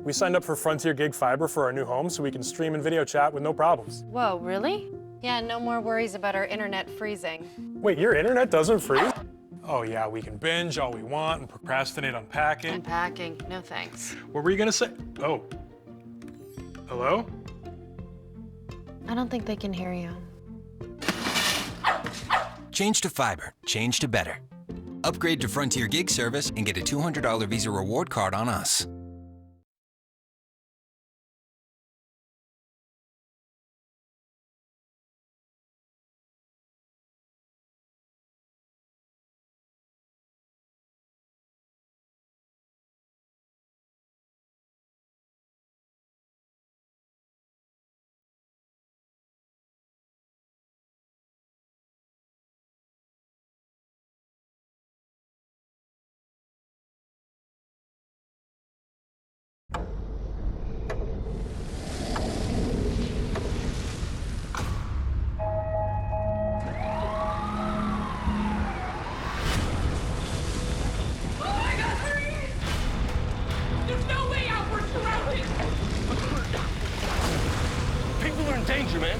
We signed up for Frontier Gig Fiber for our new home so we can stream and video chat with no problems. Whoa, really? Yeah, no more worries about our internet freezing. Wait, your internet doesn't freeze? Oh yeah, we can binge all we want and procrastinate on packing. Unpacking, no thanks. What were you gonna say? Oh. Hello? I don't think they can hear you. Change to fiber. Change to better. Upgrade to Frontier Gig service and get a $200 Visa reward card on us. Danger, man.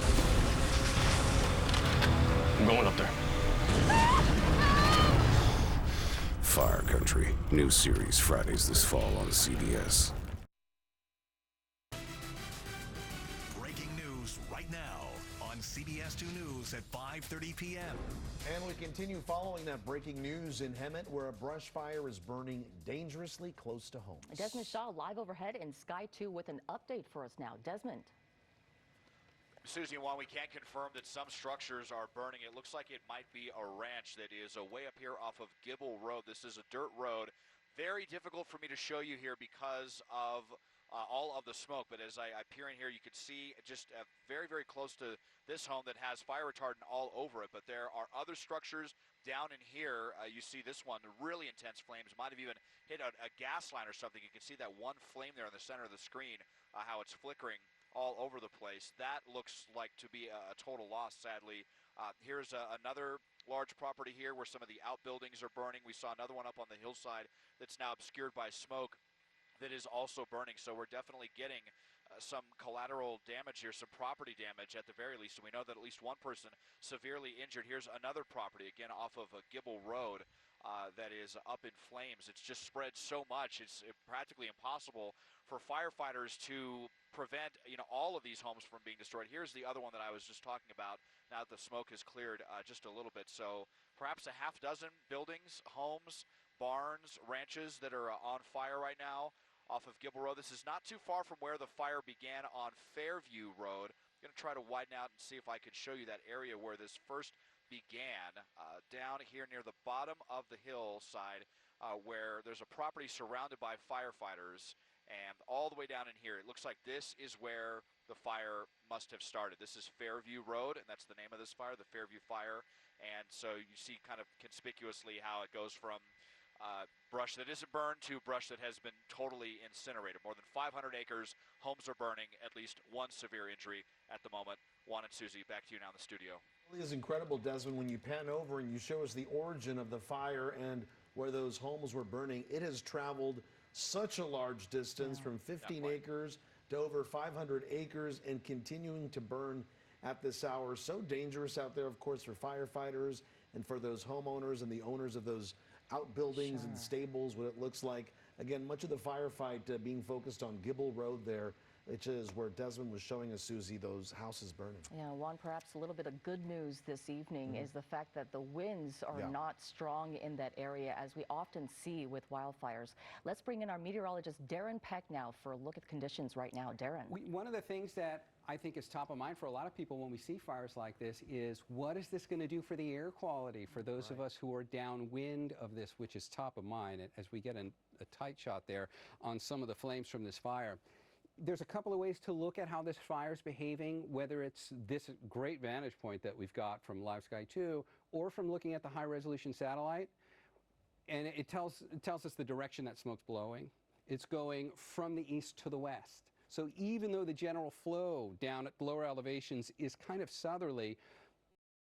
I'm going up there. Fire Country. New series Fridays this fall on CBS. Breaking news right now on CBS 2 News at 5:30 p.m. And we continue following that breaking news in Hemet, where a brush fire is burning dangerously close to homes. Desmond Shaw live overhead in Sky 2 with an update for us now. Desmond. Susie, while we can't confirm that some structures are burning, it looks like it might be a ranch that is way up here off of Gibble Road. This is a dirt road. Very difficult for me to show you here because of all of the smoke. But as I peer in here, you can see just very, very close to this home that has fire retardant all over it. But there are other structures down in here. You see this one, really intense flames. Might have even hit a gas line or something. You can see that one flame there in the center of the screen, how it's flickering all over the place. That looks like to be a total loss, sadly. Here's another large property here where some of the outbuildings are burning. We saw another one up on the hillside that's now obscured by smoke that is also burning. So we're definitely getting some collateral damage here, some property damage at the very least. And we know that at least one person severely injured. Here's another property, again, off of Gibble Road. That is up in flames. It's just spread so much, it's practically impossible for firefighters to prevent, all of these homes from being destroyed. Here's the other one that I was just talking about, now that the smoke has cleared just a little bit. So perhaps a half dozen buildings, homes, barns, ranches that are on fire right now off of Gibble Road. This is not too far from where the fire began on Fairview Road. I'm going to try to widen out and see if I can show you that area where this first began, down here near the bottom of the hillside, where there's a property surrounded by firefighters, and all the way down in here, it looks like this is where the fire must have started. This is Fairview Road, and that's the name of this fire, the Fairview Fire. And so you see kind of conspicuously how it goes from brush that isn't burned to brush that has been totally incinerated. More than 500 acres, homes are burning, at least one severe injury at the moment. Juan and Susie, back to you now in the studio. It is incredible, Desmond, when you pan over and you show us the origin of the fire and where those homes were burning. It has traveled such a large distance, from 15 acres to over 500 acres, and continuing to burn at this hour. So dangerous out there, of course, for firefighters and for those homeowners and the owners of those outbuildings and stables, what it looks like. Again, much of the firefight being focused on Gibble Road there, which is where Desmond was showing us, Susie, those houses burning. Yeah, Juan, perhaps a little bit of good news this evening is the fact that the winds are not strong in that area, as we often see with wildfires. Let's bring in our meteorologist, Darren Peck, now for a look at conditions right now. Darren. One of the things that I think is top of mind for a lot of people when we see fires like this is, what is this going to do for the air quality for those of us who are downwind of this, which is top of mind as we get a tight shot there on some of the flames from this fire. There's a couple of ways to look at how this fire is behaving, whether it's this great vantage point that we've got from Live Sky 2 or from looking at the high-resolution satellite. And it tells us the direction that smoke's blowing. It's going from the east to the west. So even though the general flow down at lower elevations is kind of southerly,